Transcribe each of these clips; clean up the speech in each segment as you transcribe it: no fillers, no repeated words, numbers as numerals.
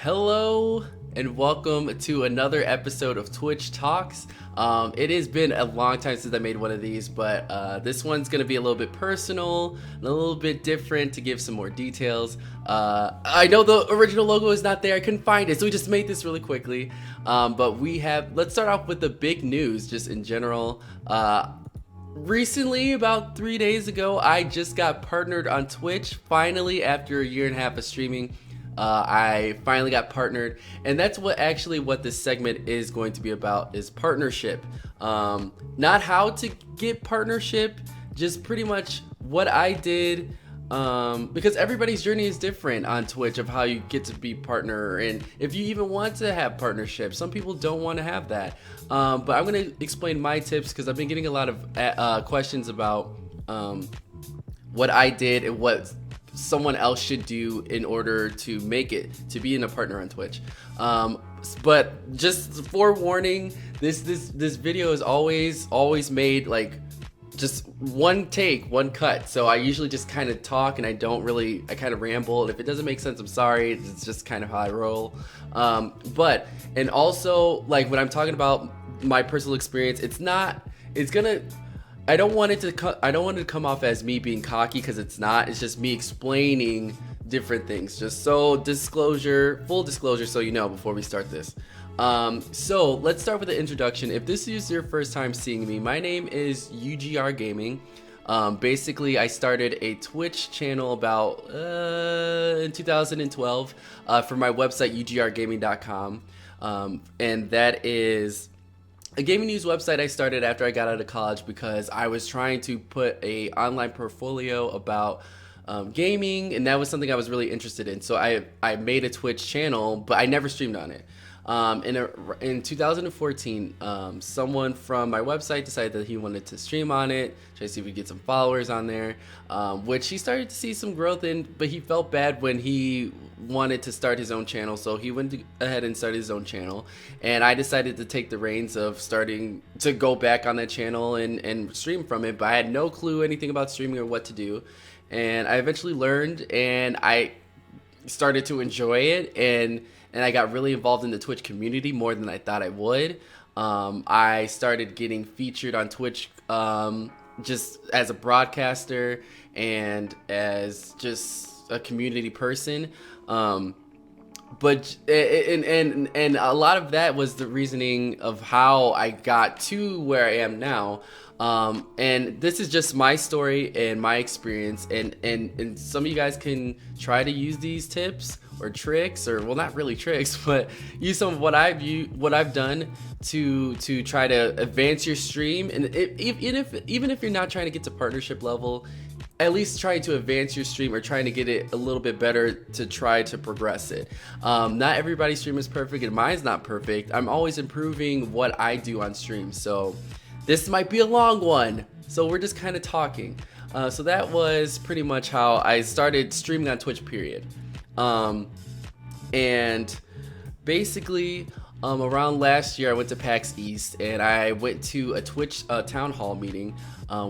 Hello and welcome to another episode of Twitch Talks. It has been a long time since I made one of these, but this one's going to be a little bit personal and a little bit different to give some more details. I know the original logo is not there. I couldn't find it, so we just made this really quickly. But let's start off with the big news just in general. Recently, about 3 days ago, I just got partnered on Twitch, finally, after a year and a half of streaming. I finally got partnered, and that's what this segment is going to be about, is partnership. Not how to get partnership, just pretty much what I did, because everybody's journey is different on Twitch of how you get to be partner, and if you even want to have partnerships. Some people don't want to have that, but I'm going to explain my tips because I've been getting a lot of questions about what I did and what someone else should do in order to make it to be in a partner on Twitch. But just forewarning, this video is always made like just one take, one cut. So I usually just kind of talk and I kind of ramble, and if it doesn't make sense, I'm sorry. It's just kind of how I roll. And also, like, when I'm talking about my personal experience, I don't want it to come off as me being cocky, because it's not. It's just me explaining different things. Just so full disclosure, so you know before we start this. So let's start with the introduction. If this is your first time seeing me, my name is UGR Gaming. Basically, I started a Twitch channel about in 2012 for my website ugrgaming.com, and that is a gaming news website I started after I got out of college because I was trying to put a online portfolio about gaming, and that was something I was really interested in. So I made a Twitch channel, but I never streamed on it. In 2014, someone from my website decided that he wanted to stream on it, try to see if we could get some followers on there, which he started to see some growth in, but he felt bad when he wanted to start his own channel, so he went ahead and started his own channel, and I decided to take the reins of starting to go back on that channel and stream from it, but I had no clue anything about streaming or what to do, and I eventually learned, and I started to enjoy it, and I got really involved in the Twitch community more than I thought I would. I started getting featured on Twitch just as a broadcaster and as just a community person. But a lot of that was the reasoning of how I got to where I am now. And this is just my story and my experience, and some of you guys can try to use these tips or tricks, or, well, not really tricks, but use some of what I've done to try to advance your stream. And even if you're not trying to get to partnership level, at least trying to advance your stream or trying to get it a little bit better to try to progress it. Not everybody's stream is perfect, and mine's not perfect. I'm always improving what I do on stream, so this might be a long one, so we're just kind of talking. So that was pretty much how I started streaming on Twitch, period. And basically, around last year, I went to PAX East, and I went to a Twitch town hall meeting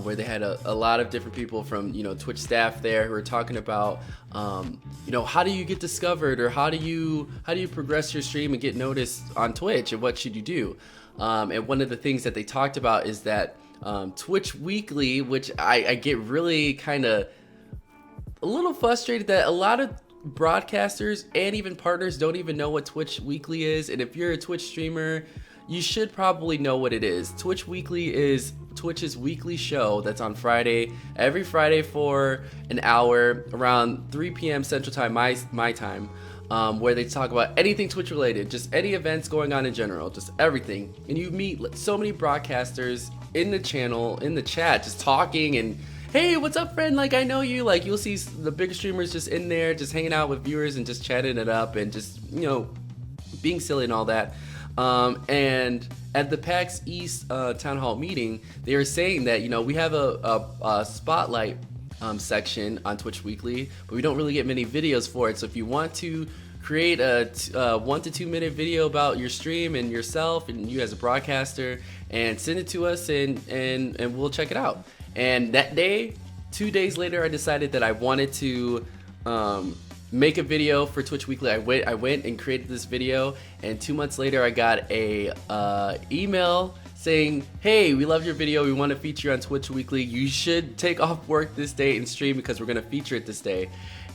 where they had a lot of different people from, Twitch staff there who were talking about, how do you get discovered, or how do you progress your stream and get noticed on Twitch, and what should you do? And one of the things that they talked about is that Twitch Weekly, which I get really kind of a little frustrated that a lot of broadcasters and even partners don't even know what Twitch Weekly is. And if you're a Twitch streamer, you should probably know what it is. Twitch Weekly is Twitch's weekly show that's on every Friday for an hour around 3 p.m. Central Time, my time, where they talk about anything Twitch related, just any events going on in general, just everything. And you meet so many broadcasters in the channel, in the chat, just talking and, hey, what's up, friend? Like, I know you. Like, you'll see the big streamers just in there, just hanging out with viewers and just chatting it up and just, being silly and all that. And at the PAX East town hall meeting, they were saying that, we have a spotlight section on Twitch Weekly, but we don't really get many videos for it. So if you want to create a 1 to 2 minute video about your stream and yourself and you as a broadcaster, and send it to us, and we'll check it out. And that day, 2 days later, I decided that I wanted to make a video for Twitch Weekly. I went and created this video, and 2 months later I got a email saying, hey, we love your video, we want to feature you on Twitch Weekly, you should take off work this day and stream because we're going to feature it this day.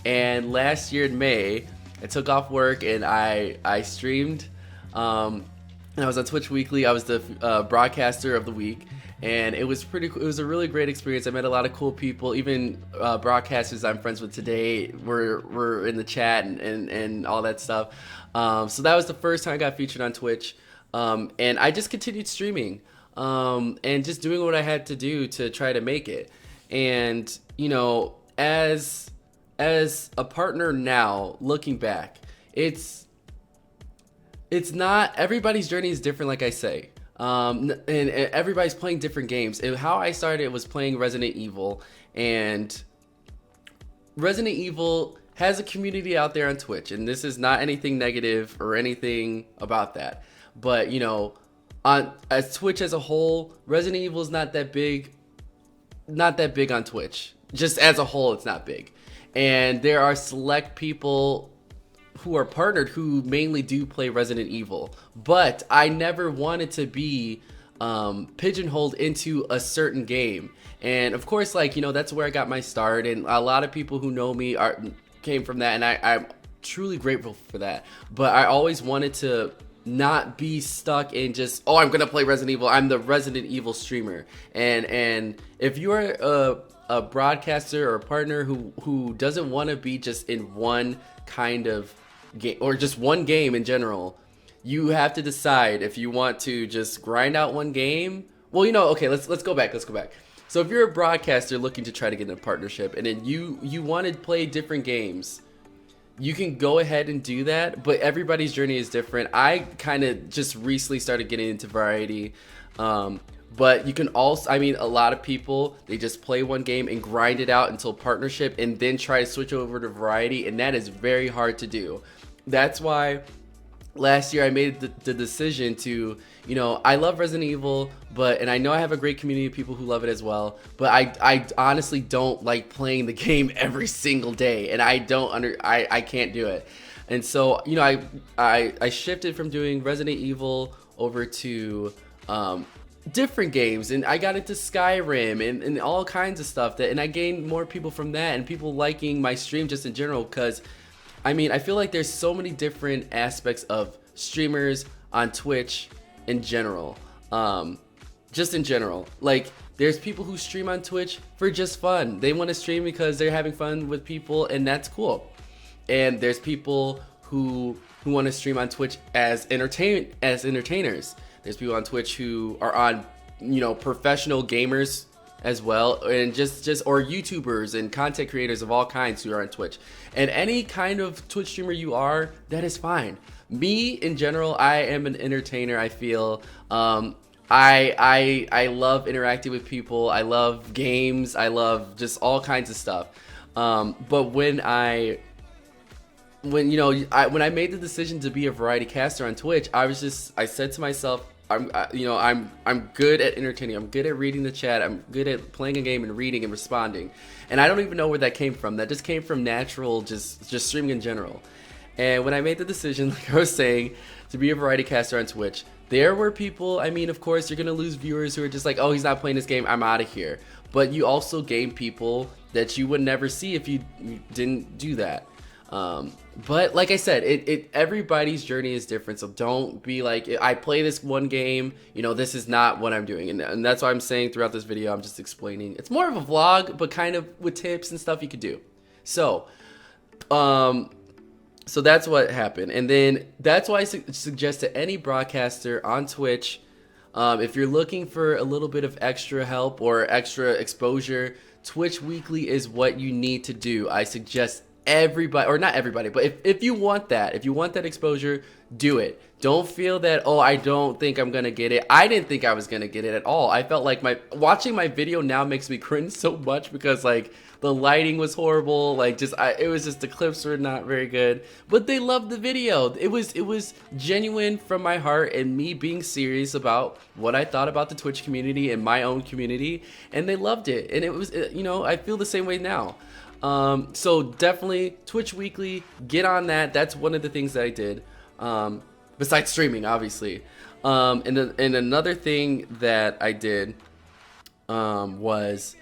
And last year in May, I took off work and I streamed, and I was on Twitch Weekly. I was the broadcaster of the week, and it was pretty cool. It was a really great experience. I met a lot of cool people. Even broadcasters I'm friends with today were in the chat and all that stuff. So that was the first time I got featured on Twitch, and I just continued streaming and just doing what I had to do to try to make it. And you know, as a partner now, looking back, it's not, everybody's journey is different, like I say. And everybody's playing different games. And how I started was playing Resident Evil, and Resident Evil has a community out there on Twitch, and this is not anything negative or anything about that. But you know, as Twitch as a whole, Resident Evil is not that big on Twitch. Just as a whole, it's not big. And there are select people who are partnered who mainly do play Resident Evil, but I never wanted to be pigeonholed into a certain game. And of course, like, you know, that's where I got my start, and a lot of people who know me came from that, and I'm truly grateful for that. But I always wanted to not be stuck in just, oh, I'm gonna play Resident Evil, I'm the Resident Evil streamer. And if you're a broadcaster or a partner who doesn't want to be just in one kind of game or just one game in general, you have to decide if you want to just grind out one game. Well, you know, okay, let's go back. So if you're a broadcaster looking to try to get in a partnership, and then you want to play different games, you can go ahead and do that, but everybody's journey is different. I kind of just recently started getting into variety. But you can also, I mean, a lot of people, they just play one game and grind it out until partnership and then try to switch over to variety, and that is very hard to do. That's why last year I made the decision to, you know, I love Resident Evil, and I know I have a great community of people who love it as well, but I honestly don't like playing the game every single day, and I can't do it. And so, you know, I shifted from doing Resident Evil over to different games, and I got into Skyrim and all kinds of stuff, and I gained more people from that, and people liking my stream just in general, because I mean, I feel like there's so many different aspects of streamers on Twitch in general. Just in general, like, there's people who stream on Twitch for just fun. They want to stream because they're having fun with people, and that's cool. And there's people who want to stream on Twitch as entertainers. There's people on Twitch who are on, you know, professional gamers as well, and just or YouTubers and content creators of all kinds who are on Twitch. And any kind of Twitch streamer you are, that is fine. Me in general, I am an entertainer. I feel I love interacting with people. I love games. I love just all kinds of stuff. But when I made the decision to be a variety caster on Twitch, I said to myself, I'm good at entertaining. I'm good at reading the chat. I'm good at playing a game and reading and responding. And I don't even know where that came from. That just came from natural, just streaming in general. And when I made the decision, like I was saying, to be a variety caster on Twitch, there were people, I mean, of course, you're going to lose viewers who are just like, oh, he's not playing this game, I'm out of here. But you also gain people that you would never see if you didn't do that. But like I said, everybody's journey is different, so don't be like, I play this one game, you know, this is not what I'm doing. And that's why I'm saying throughout this video, I'm just explaining. It's more of a vlog, but kind of with tips and stuff you could do. So that's what happened. And then that's why I suggest to any broadcaster on Twitch, if you're looking for a little bit of extra help or extra exposure, Twitch Weekly is what you need to do. I suggest everybody, or not everybody, but if you want that exposure, do it. Don't feel that, oh, I don't think I'm gonna get it. I didn't think I was gonna get it at all. I felt like watching my video now makes me cringe so much, because like the lighting was horrible, like it was just, the clips were not very good, but they loved the video. It was genuine from my heart and me being serious about what I thought about the Twitch community and my own community, and they loved it. And it was, you know, I feel the same way now. So definitely Twitch Weekly, get on that. That's one of the things that I did. Besides streaming, obviously. And another thing that I did was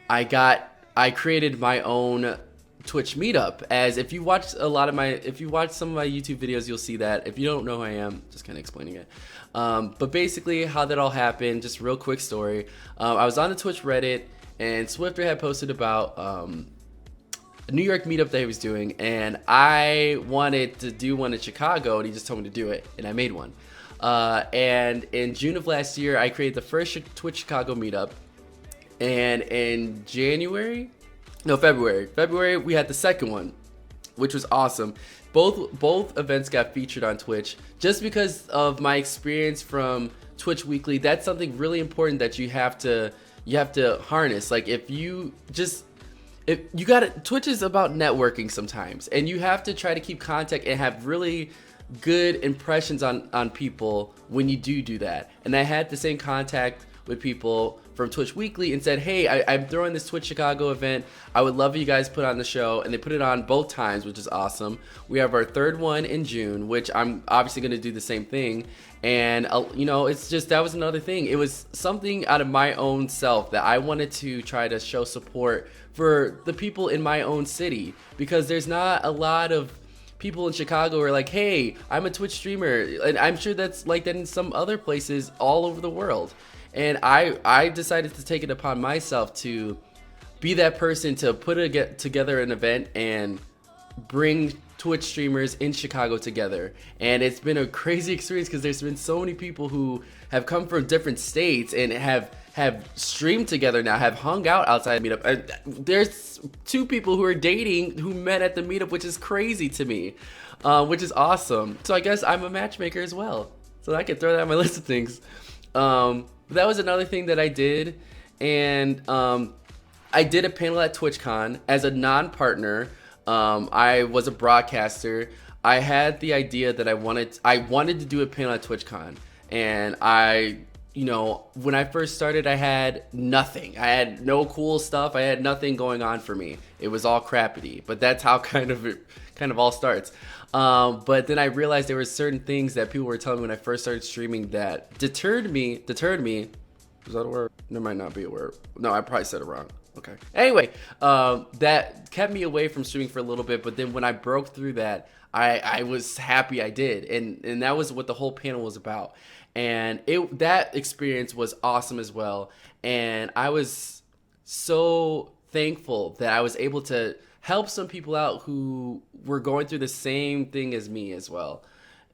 I created my own Twitch meetup. As if you watch some of my YouTube videos, you'll see that. If you don't know who I am, just kind of explaining it. But basically how that all happened, just a real quick story. I was on the Twitch Reddit, and Swifter had posted about a New York meetup that he was doing, and I wanted to do one in Chicago, and he just told me to do it, and I made one. And in June of last year, I created the first Twitch Chicago meetup, and in February, we had the second one, which was awesome. Both events got featured on Twitch just because of my experience from Twitch Weekly. That's something really important that you have to harness. Like Twitch is about networking sometimes, and you have to try to keep contact and have really good impressions on people when you do that. And I had the same contact with people from Twitch Weekly and said, hey, I'm throwing this Twitch Chicago event. I would love you guys put on the show. And they put it on both times, which is awesome. We have our third one in June, which I'm obviously going to do the same thing. And, it's just, that was another thing. It was something out of my own self that I wanted to try to show support for the people in my own city, because there's not a lot of people in Chicago who are like, hey, I'm a Twitch streamer. And I'm sure that's like that in some other places all over the world. And I decided to take it upon myself to be that person to get together an event and bring Twitch streamers in Chicago together. And it's been a crazy experience because there's been so many people who have come from different states and have streamed together now, have hung out outside the meetup. There's two people who are dating who met at the meetup, which is crazy to me, which is awesome. So I guess I'm a matchmaker as well. So I could throw that on my list of things. That was another thing that I did. And I did a panel at TwitchCon as a non-partner. I was a broadcaster. I had the idea that I wanted to do a panel at TwitchCon, and when I first started, I had nothing. I had no cool stuff. I had nothing going on for me. It was all crappity, but that's how kind of all starts. But then I realized there were certain things that people were telling me when I first started streaming that deterred me. Is that a word? There might not be a word. No, I probably said it wrong. Okay. Anyway, that kept me away from streaming for a little bit. But then when I broke through that, I was happy I did. And that was what the whole panel was about. And that experience was awesome as well. And I was so thankful that I was able to help some people out who were going through the same thing as me as well.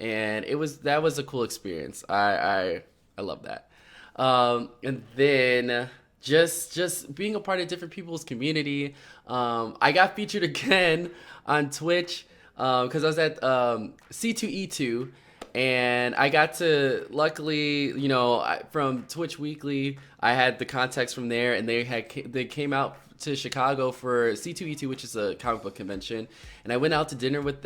And that was a cool experience. I love that. And then just being a part of different people's community. I got featured again on Twitch because I was at C2E2, and I got to, luckily, from Twitch Weekly, I had the contacts from there, and they came out to Chicago for C2E2, which is a comic book convention, and I went out to dinner with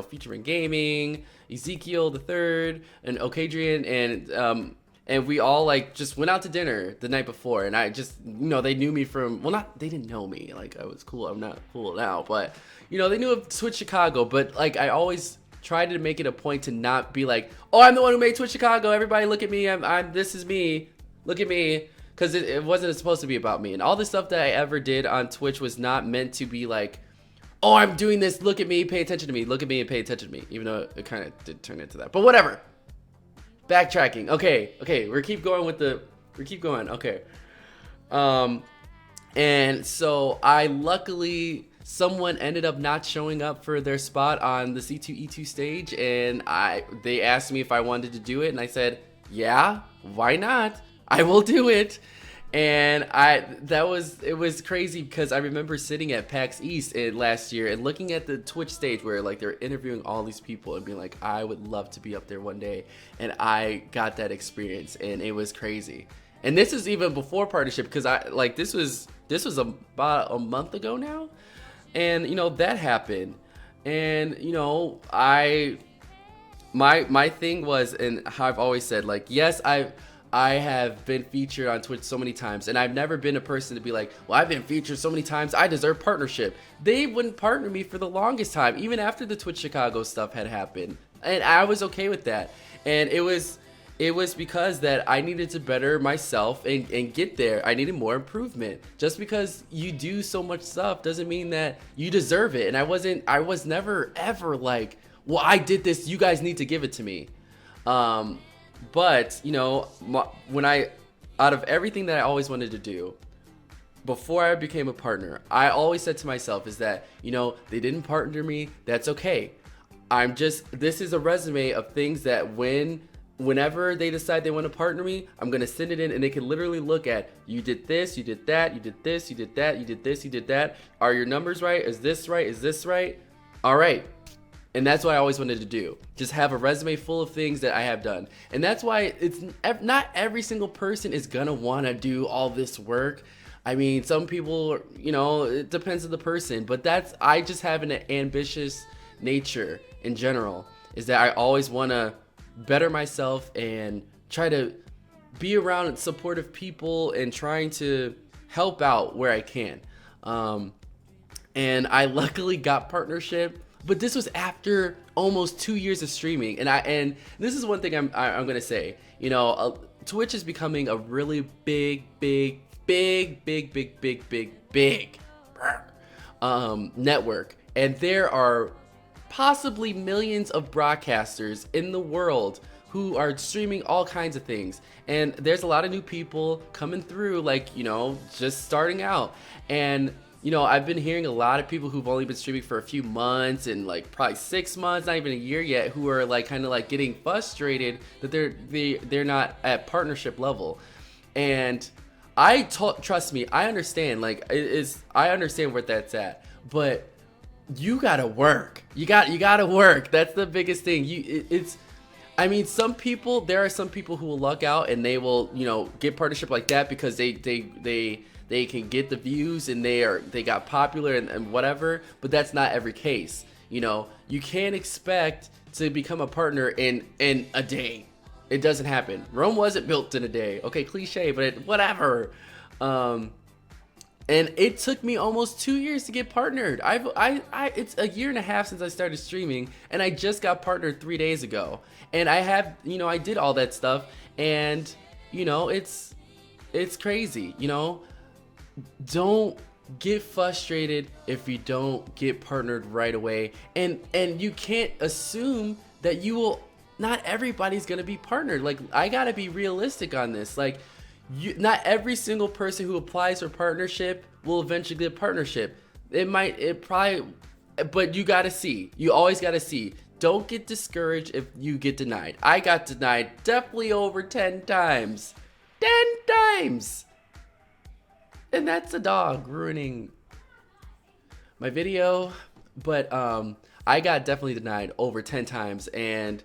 featuring gaming, Ezekiel the Third, and Okadrian, and we all just went out to dinner the night before, and I just, they knew me from, they didn't know me, I was cool, I'm not cool now, but, they knew of Twitch Chicago, but, I always tried to make it a point to not be like, oh, I'm the one who made Twitch Chicago, everybody look at me, this is me, look at me, because it wasn't supposed to be about me, and all the stuff that I ever did on Twitch was not meant to be like, oh, I'm doing this, look at me, pay attention to me, look at me and pay attention to me, even though it kind of did turn into that, but whatever. Backtracking. Okay, we keep going. Okay. And so luckily someone ended up not showing up for their spot on the C2E2 stage, and they asked me if I wanted to do it, and I said, yeah, why not? I will do it. And it was crazy because I remember sitting at PAX East last year and looking at the Twitch stage where they're interviewing all these people and being like, I would love to be up there one day. And I got that experience, and it was crazy. And this is even before partnership, because this was about a month ago now. And that happened. And my thing was, and how I've always said, yes, I have been featured on Twitch so many times, and I've never been a person to be like, well, I've been featured so many times, I deserve partnership. They wouldn't partner me for the longest time, even after the Twitch Chicago stuff had happened, and I was okay with that. And it was because that I needed to better myself and get there. I needed more improvement. Just because you do so much stuff doesn't mean that you deserve it. And I was never ever like, well, I did this, you guys need to give it to me. But you know, out of everything that I always wanted to do before I became a partner, I always said to myself is that, you know, they didn't partner me, that's okay. This is a resume of things that whenever they decide they want to partner me, I'm going to send it in, and they can literally look at, you did this, you did that, you did this, you did that, you did this, you did that. Are your numbers right? Is this right? Is this right? All right. And that's what I always wanted to do. Just have a resume full of things that I have done. And that's why it's not every single person is going to want to do all this work. I mean, some people, you know, it depends on the person, but I just have an ambitious nature in general, is that I always want to better myself and try to be around supportive people and trying to help out where I can. And I luckily got partnership, but this was after almost 2 years of streaming. And this is one thing I'm gonna say, you know, Twitch is becoming a really big network, and there are possibly millions of broadcasters in the world who are streaming all kinds of things, and there's a lot of new people coming through, like, you know, just starting out. And you know, I've been hearing a lot of people who've only been streaming for a few months and like probably 6 months, not even a year yet, who are like kind of like getting frustrated that they're not at partnership level. And trust me, I understand, like I understand where that's at, but you gotta work. You gotta work. That's the biggest thing. I mean, there are some people who will luck out and they will, you know, get partnership like that because they can get the views and they got popular and whatever, but that's not every case. You know, you can't expect to become a partner in a day. It doesn't happen. Rome wasn't built in a day. Okay, cliche, but whatever. And it took me almost 2 years to get partnered. It's a year and a half since I started streaming, and I just got partnered 3 days ago. And I did all that stuff, and you know, it's crazy, you know. Don't get frustrated if you don't get partnered right away, and you can't assume that not everybody's gonna be partnered. Like, I gotta be realistic on this. Like, not every single person who applies for partnership will eventually get partnership. But you gotta see. You always gotta see. Don't get discouraged if you get denied. I got denied definitely over 10 times. 10 times! And that's a dog ruining my video. But I got definitely denied over 10 times, and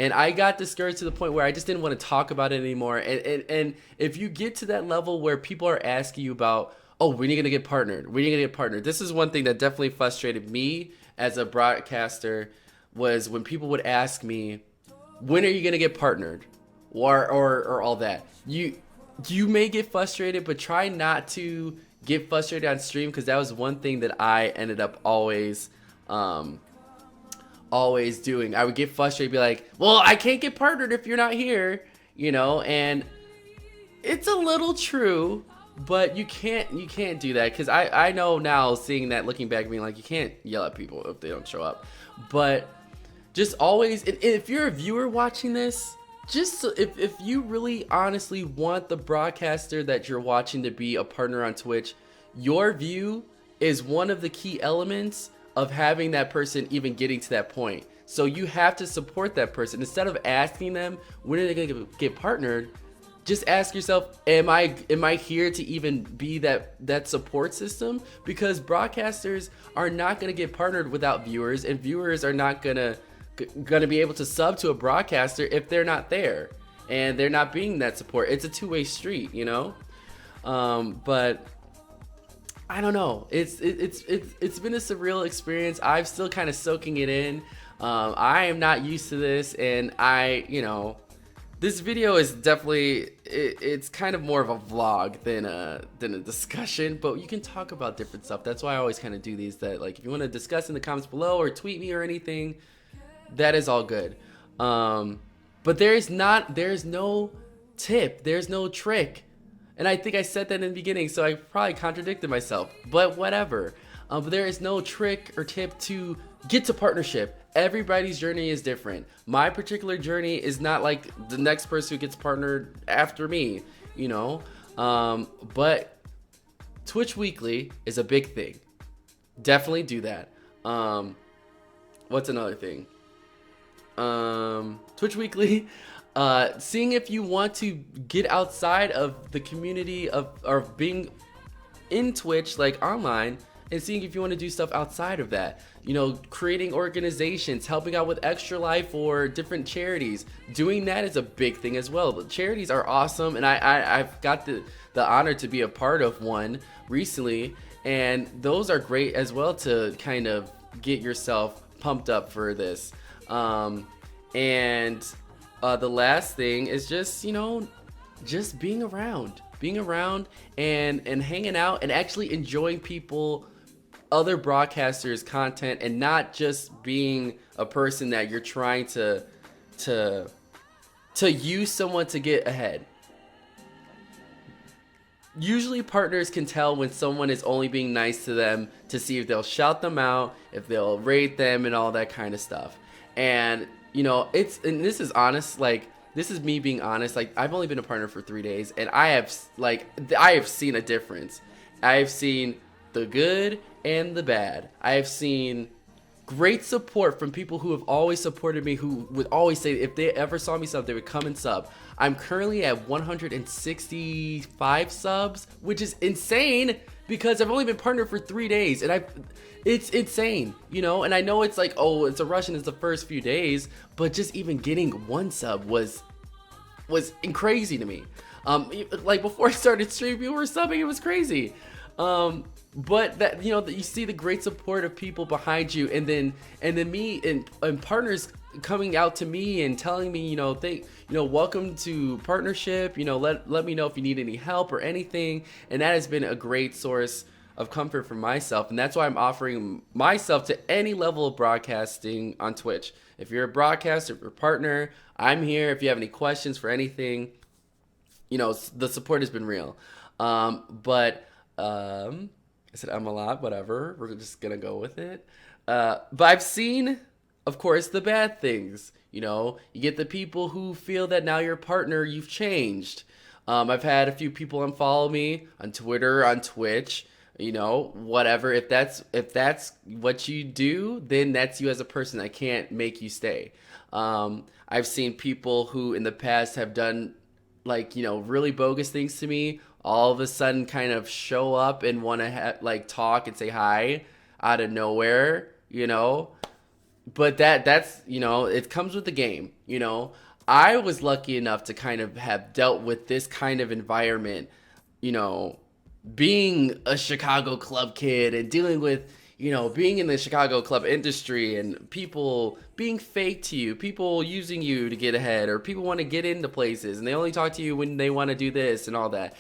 I got discouraged to the point where I just didn't want to talk about it anymore. And if you get to that level where people are asking you about, oh, when are you gonna get partnered? When are you gonna get partnered? This is one thing that definitely frustrated me as a broadcaster, was when people would ask me, when are you gonna get partnered? Or all that. You may get frustrated, but try not to get frustrated on stream, because that was one thing that I ended up always doing. I would get frustrated, be like, well, I can't get partnered if you're not here, you know. And it's a little true, but you can't do that, because I know now, seeing that, looking back, being like, you can't yell at people if they don't show up. But just always, and if you're a viewer watching this, just if you really honestly want the broadcaster that you're watching to be a partner on Twitch, your view is one of the key elements of having that person even getting to that point. So you have to support that person. Instead of asking them when are they gonna get partnered, just ask yourself, am I here to even be that support system? Because broadcasters are not gonna get partnered without viewers, and viewers are not gonna be able to sub to a broadcaster if they're not there and they're not being that support. It's a two-way street, you know. But I don't know, it's been a surreal experience. I'm still kind of soaking it in. I am not used to this, and This video is definitely it's kind of more of a vlog than a discussion, but you can talk about different stuff. That's why I always kind of do these. That like if you want to discuss in the comments below or tweet me or anything, that is all good. But there's no tip, there's no trick, and I think I said that in the beginning, so I probably contradicted myself. But whatever. But there is no trick or tip to get to partnership. Everybody's journey is different. My particular journey is not like the next person who gets partnered after me, you know. But Twitch Weekly is a big thing. Definitely do that. What's another thing? Twitch Weekly, seeing if you want to get outside of the community of being in Twitch, like online, and seeing if you want to do stuff outside of that. You know, creating organizations, helping out with Extra Life or different charities. Doing that is a big thing as well. But charities are awesome, and I've got the honor to be a part of one recently, and those are great as well to kind of get yourself pumped up for this. And the last thing is just, you know, just being around and hanging out and actually enjoying other broadcasters' content, and not just being a person that you're trying to use someone to get ahead. Usually partners can tell when someone is only being nice to them to see if they'll shout them out, if they'll rate them, and all that kind of stuff. And you know, and this is honest, like this is me being honest. Like I've only been a partner for 3 days, and I have seen a difference. I have seen the good and the bad. I have seen great support from people who have always supported me, who would always say if they ever saw me sub, they would come and sub. I'm currently at 165 subs, which is insane because I've only been partnered for 3 days, and it's insane, you know. And I know it's like, oh, it's a rush and it's the first few days, but just even getting one sub was crazy to me. Like before I started streaming, people were subbing, it was crazy. But that, you know, that you see the great support of people behind you, and then me and partners coming out to me and telling me, you know, welcome to partnership, you know, let me know if you need any help or anything. And that has been a great source of comfort for myself, and that's why I'm offering myself to any level of broadcasting on Twitch. If you're a broadcaster, if you're a partner, I'm here. If you have any questions for anything, you know, the support has been real. I said I'm a lot, whatever. We're just gonna go with it. But I've seen, of course, the bad things. You know, you get the people who feel that now you're a partner, you've changed. I've had a few people unfollow me on Twitter, on Twitch, you know, whatever. If that's what you do, then that's you as a person. I can't make you stay. I've seen people who in the past have done, like, you know, really bogus things to me, all of a sudden kind of show up and want to like talk and say hi out of nowhere, you know. But that's, you know, it comes with the game, you know. I was lucky enough to kind of have dealt with this kind of environment, you know, being a Chicago club kid and dealing with, you know, being in the Chicago club industry and people being fake to you, people using you to get ahead, or people want to get into places and they only talk to you when they want to do this and all that.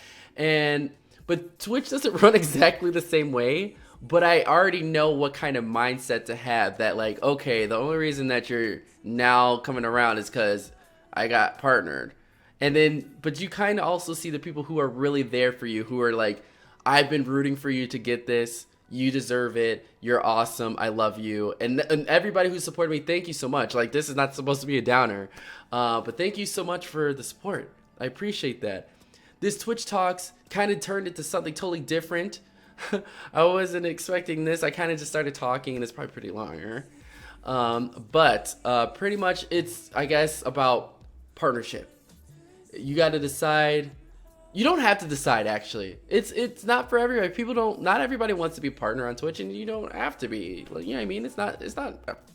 But Twitch doesn't run exactly the same way, but I already know what kind of mindset to have, that like, okay, the only reason that you're now coming around is because I got partnered. And then, but you kind of also see the people who are really there for you, who are like, I've been rooting for you to get this. You deserve it. You're awesome. I love you. And everybody who supported me, thank you so much. Like, this is not supposed to be a downer. But thank you so much for the support. I appreciate that. This Twitch Talks kind of turned into something totally different. I wasn't expecting this. I kind of just started talking, and it's probably pretty long. But pretty much it's, I guess, about partnership. You got to decide. You don't have to decide, actually. It's not for everybody. Not everybody wants to be a partner on Twitch, and you don't have to be. You know what I mean? It's not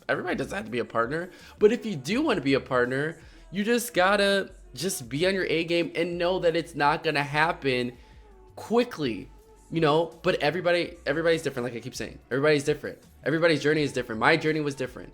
everybody doesn't have to be a partner. But if you do want to be a partner, you just gotta just be on your A game and know that it's not gonna happen quickly, you know. But everybody's different. Like I keep saying, everybody's different. Everybody's journey is different. My journey was different,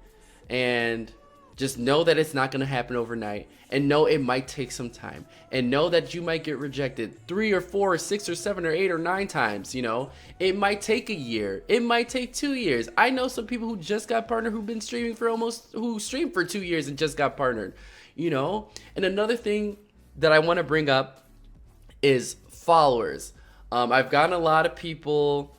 and Just know that it's not going to happen overnight, and know it might take some time, and know that you might get rejected 3 or 4 or 6 or 7 or 8 or 9 times. You know, it might take a year, it might take 2 years. I know some people who just got partnered who've been streaming for who streamed for 2 years and just got partnered, you know. And another thing that I want to bring up is followers. I've gotten a lot of people,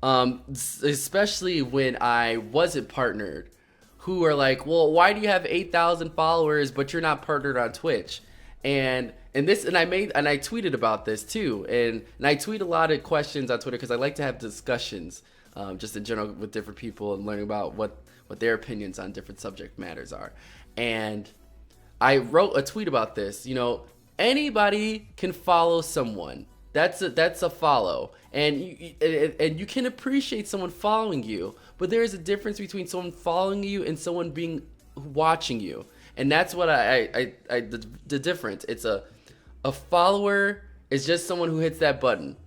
especially when I wasn't partnered, who are like, well, why do you have 8,000 followers but you're not partnered on Twitch? And I tweeted about this too, and I tweet a lot of questions on Twitter because I like to have discussions, just in general with different people and learning about what their opinions on different subject matters are. And I wrote a tweet about this. You know, anybody can follow someone. That's a follow, and you can appreciate someone following you, but there is a difference between someone following you and someone watching you, and that's what the difference. It's a follower is just someone who hits that button,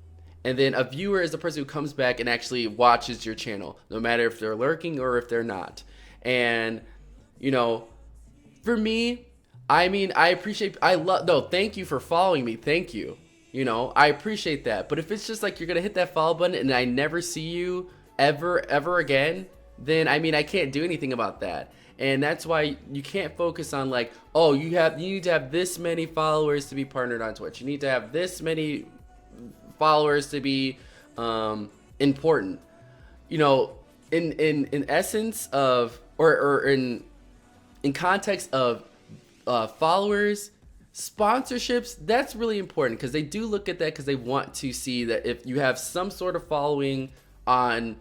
and then a viewer is the person who comes back and actually watches your channel, no matter if they're lurking or if they're not. And you know, for me, I mean, thank you for following me, thank you. You know, I appreciate that. But if it's just like you're going to hit that follow button and I never see you ever again, then I mean, I can't do anything about that. And that's why you can't focus on like, oh, you need to have this many followers to be partnered on Twitch. You need to have this many followers to be important. You know, in essence of, or in context of followers, sponsorships, that's really important because they do look at that because they want to see that if you have some sort of following on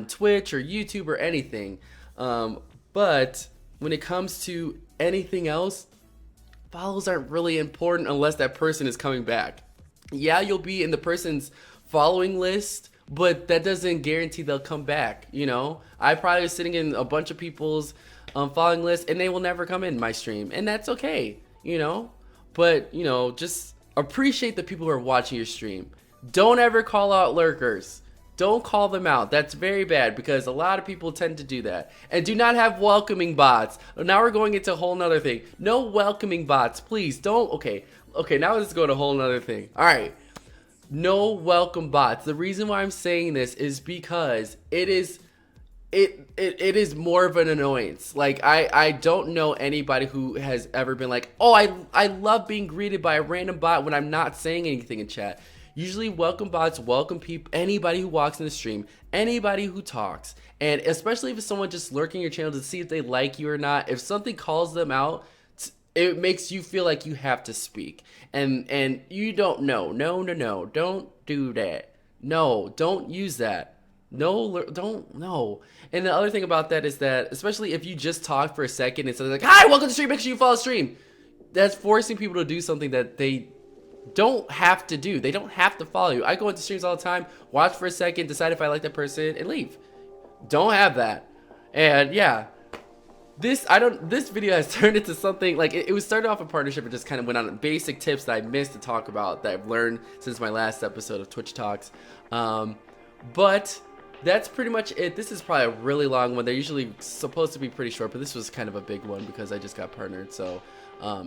Twitch or YouTube or anything. But when it comes to anything else, follows aren't really important unless that person is coming back. Yeah, you'll be in the person's following list, but that doesn't guarantee they'll come back. You know, I probably was sitting in a bunch of people's following list and they will never come in my stream, and that's okay, you know. But, you know, just appreciate the people who are watching your stream. Don't ever call out lurkers. Don't call them out. That's very bad because a lot of people tend to do that. And do not have welcoming bots. Now we're going into a whole nother thing. No welcoming bots, please. Don't. Okay, now let's go to a whole nother thing. All right. No welcome bots. The reason why I'm saying this is because it is more of an annoyance. Like, I don't know anybody who has ever been like, oh, I love being greeted by a random bot when I'm not saying anything in chat. Usually welcome bots welcome people, anybody who walks in the stream, anybody who talks, and especially if it's someone just lurking your channel to see if they like you or not. If something calls them out, it makes you feel like you have to speak, and you don't know. No, don't do that. No, don't use that. No. And the other thing about that is that, especially if you just talk for a second and say like, hi, welcome to the stream, make sure you follow the stream. That's forcing people to do something that they don't have to do. They don't have to follow you. I go into streams all the time, watch for a second, decide if I like that person, and leave. Don't have that. And yeah, this video has turned into something like it was started off a partnership and just kind of went on basic tips that I missed to talk about that I've learned since my last episode of Twitch Talks. But that's pretty much it. This is probably a really long one. They're usually supposed to be pretty short, but this was kind of a big one because I just got partnered. So,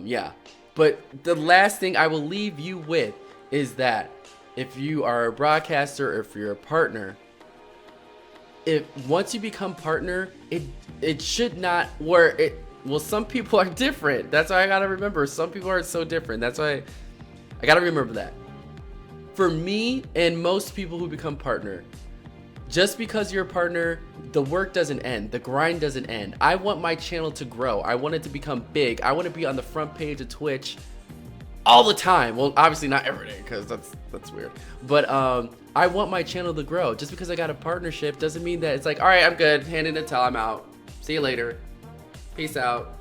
yeah. But the last thing I will leave you with is that if you are a broadcaster or if you're a partner, once you become partner, it should not, well, some people are different. That's why I gotta remember. Some people are so different. That's why I gotta remember that. For me and most people who become partner, just because you're a partner, the work doesn't end. The grind doesn't end. I want my channel to grow. I want it to become big. I want to be on the front page of Twitch all the time. Well, obviously not every day because that's weird. But I want my channel to grow. Just because I got a partnership doesn't mean that it's like, all right, I'm good. Hand in a towel, I'm out. See you later. Peace out.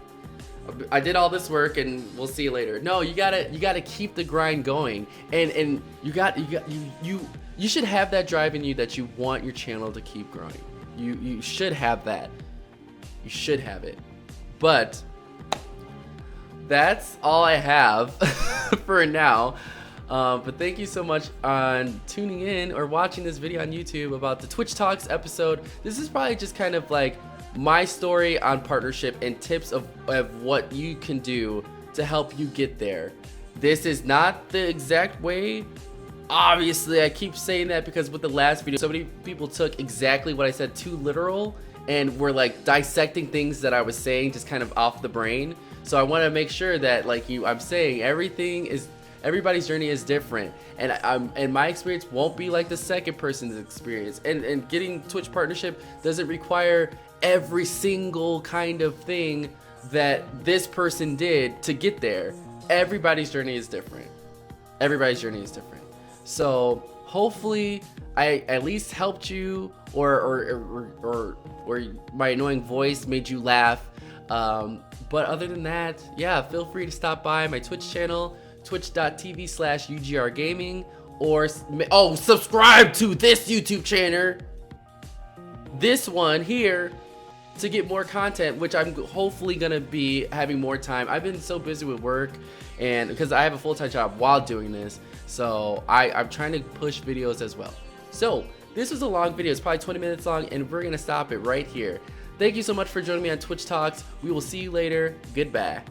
I did all this work and we'll see you later. No, you gotta keep the grind going, and you should have that drive in you that you want your channel to keep growing. You should have that. You should have it. But that's all I have for now. But thank you so much on tuning in or watching this video on YouTube about the Twitch Talks episode. This is probably just kind of like my story on partnership and tips of what you can do to help you get there. This is not the exact way. Obviously, I keep saying that because with the last video, so many people took exactly what I said too literal and were like dissecting things that I was saying just kind of off the brain. So I want to make sure that, like I'm saying, everybody's journey is different, and my experience won't be like the second person's experience. And getting Twitch partnership doesn't require every single kind of thing that this person did to get there. Everybody's journey is different. Everybody's journey is different. So hopefully I at least helped you, or my annoying voice made you laugh. But other than that, yeah, feel free to stop by my Twitch channel, twitch.tv/UGR Gaming, or subscribe to this YouTube channel, this one here, to get more content, which I'm hopefully gonna be having more time. I've been so busy with work, and because I have a full-time job while doing this, so I'm trying to push videos as well. So this was a long video, it's probably 20 minutes long, and we're gonna stop it right here. Thank you so much for joining me on Twitch Talks. We will see you later. Goodbye.